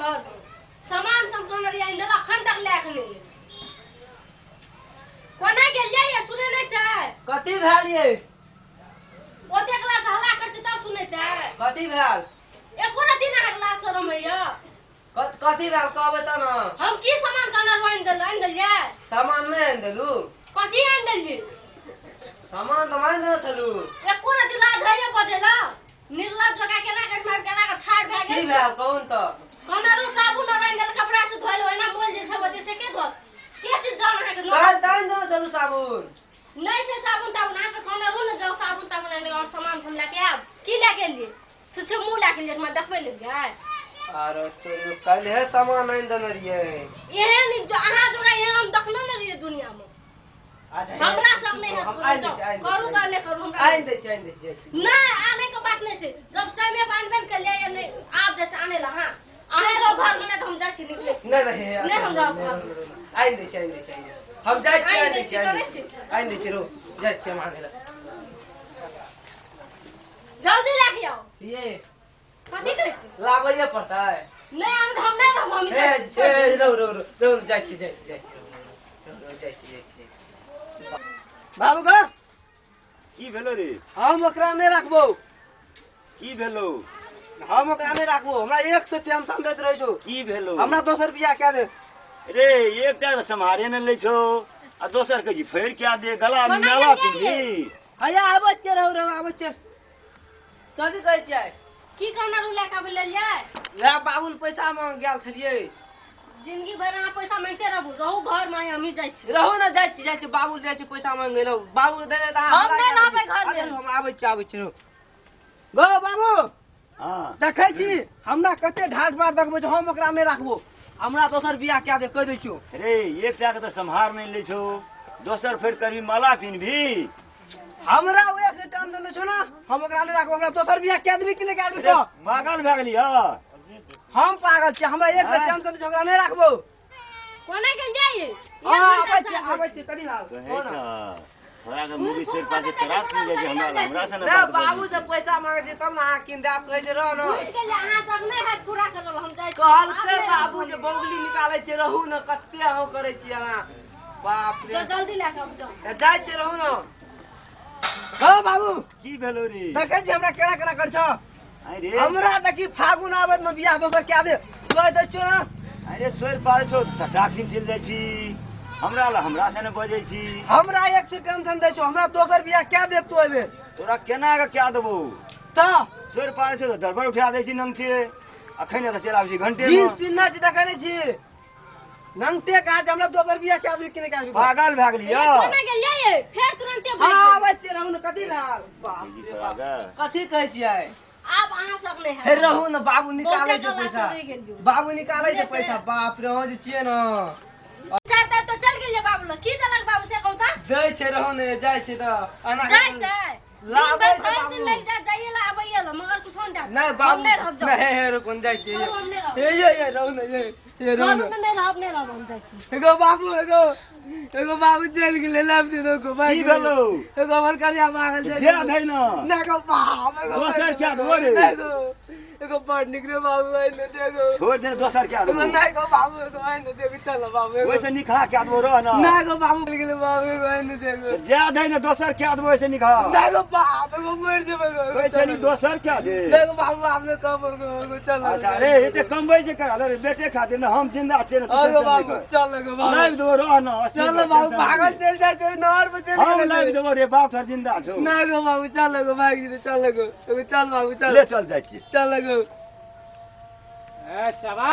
घर सामान सब कोन रिया इंदल अखन तक लेख ले छै कोना गेलियै ये सुने नै छै कथि भेल ये ओते क्लास हल्ला करते तब सुने छै कथि भेल एको रति ना क्लास शरम हैया कथि भेल कहबै त न हम की सामान कना रोइन देलियै सामान नै आइन देलु कथि आइन देलियै सामान त आइन देल छलु एको रति लाज हैया बजेला निर्लज जगह केना के मार केना के ठाड़ भए गेल की भेल कहून त कना रो साबुन रोइन देल कपड़ा से धोइल ओना मोल जे छै बते से के धो के चीज जान है के काल आइन देल छलु साबुन नहीं से साबुन ताबुन आके कना रो न जाओ साबुन ताबुन आने और सामान सब लेके आब की लेके लिए छुछे मुंह लेके लिए मैं देखबै ले गए अरे तो कल है सामान आइन देल रिए एहन जो अहा जोगा एहन हम देखलो न रिए दुनिया में अच्छा हमरा सब नहीं है करू का नहीं करू हमरा आइन दे छै नहीं आने के बात नहीं छै जब टाइम में पानी बन के ले नहीं आप जैसे आने ला हां आहे रो घर में तो हम जाय छी निकले छी नहीं हमरा आइन दे छै हम जाय छी आइन दे छै रो जाय छी मांगे ला जल्दी लेके आओ ये कथि कहै छी लाबैया पड़ता है नहीं हम नहीं रहब हम जाय छी ए रो जाय छी बाबू का की भेलो रे हम ओकरा नै राखबो की भेलो हम ओकरा नै राखबो हमरा एक से टेंशन दैत रहै छौ की भेलो हमरा दोसर बियाह कए दे रे एकटा त सम्हारे न लै छौ आ दोसर के जी फेर क्या दे गला में मेला पिन्ही हैया आबै छै आबै छै कथि कहै छै की कहना रू लेके आबै ले ले बाबूल पैसा मांग गेल छलिए जिंदगी भर अहाँ पैसा मांगते रहू घर में हम जाय छी रहू न जाय छी बाबूल जाय छी पैसा मांगे लो बाबू दे दे हम नै रहबै घर में हम आबै छी गो बाबू हां देखै छी हमरा कते ढाट बार देखबै जे हम ओकरा नै राखबो हमरा दोसर बियाह कए दे कह दै छियो रे एकटा के त सम्हार नै लै छौ दोसर फेर करबी माला पिन्हबी हमरा ओए के टेंशन नै छौ ना हम ओकरा नै राखबो हमरा दोसर बियाह कए देबी कि नै कए देबी पागल भए गेली ह हम पागल छी हमरा एक से टेंशन छै ओकरा नै राखबो कोना गेल जाई आबै छी कदी हाल कहै छ थोड़ा के मूवी शेर पास तराक से जे हमरा से ना बाबू से पैसा मांगे छै तब ना किन दे कहै छै रह न अहाँ सब नै हाथ पूरा करल हम जाय छी कहल के बाबू जे बौगली निकालै छै रहू न कते हम करै छी अहाँ बाप रे जल्दी लेके आब जाओ जाय छै रहू न हां बाबू की भेलो रे देखै छी हमरा केना केना कर छ आई रे हमरा देखी फागुन आबत में बियाह दोसर क्या दे कह दै छियो ना अरे सोर पारे छौ सटाक सिंह चल जाय छी हमरा से न बजै छी हमरा एक से टेंशन दै छौ हमरा दोसर बियाह क्या दे तू एबे तोरा केना के क्या देबो त सोर पारे छौ दरबार उठा दै छी नंगते अखन त चलाब छी घंटे जींस पिन्ना छी देखै नै छी नंगते कहा जे हमरा दोसर बियाह क्या दे कि नै क्या दे पागल भए गेली ह कोना गेल जाई फेर तुरंते हां आबै छी रहू न कथि भेल जी सरागा कथि कहै छियै आप अहाँ सब नै है हे रहू न बाबू निकालै छै पैसा बाबू निकालै छै पैसा बाप रे हो जे छियै न चाहता तो चल गेल बाबू ल की देलक बाबू से कहू त दै छै रहू न जाय छै त अना जाय छै लाबै दिन भर दिन लग जा जाइए ला आबैए ला मगर कुछ होन दे नै बाबू नै रहब जाओ नै हे रुकन जाय छै हम नै रहब ये रहू न ये रहू न नै रहब हम जाय छी एगो बाबू एगो बाबू चल गेलै लाभ दे दो को भाई की भेलो एगो हमर करिया मांगल छै जे नै न ना को बाप दोसर क्या देबो रे एगो पढ़ निकले बाबू आई न देखो छोड़ दे दोसर क्या देबो ना को बाबू एगो आई न देखो चल बाबू वैसे निकाह क्या देबो रह न ना को बाबू चल गेलै बाबू एगो आई न देखो जे नै न दोसर क्या देबो वैसे निकाह ना को बाप एगो मर जेबे वैसे नि दोसर क्या दे देखो बाबू आपने कब एगो चल अच्छा रे एते कमबै जे करा रे बेटे खातिर न हम जिंदा छै न एगो बाबू चल एगो बाबू लाइव देबो रह न चल बाबू पागल चल जाय छै नहर पे चल हम लाइव देबो रे बाप तर जिंदा छौ ना को बाबू चल एगो भागी चल एगो चल बाबू चल ले चल जाय छी चल एगो ए चबा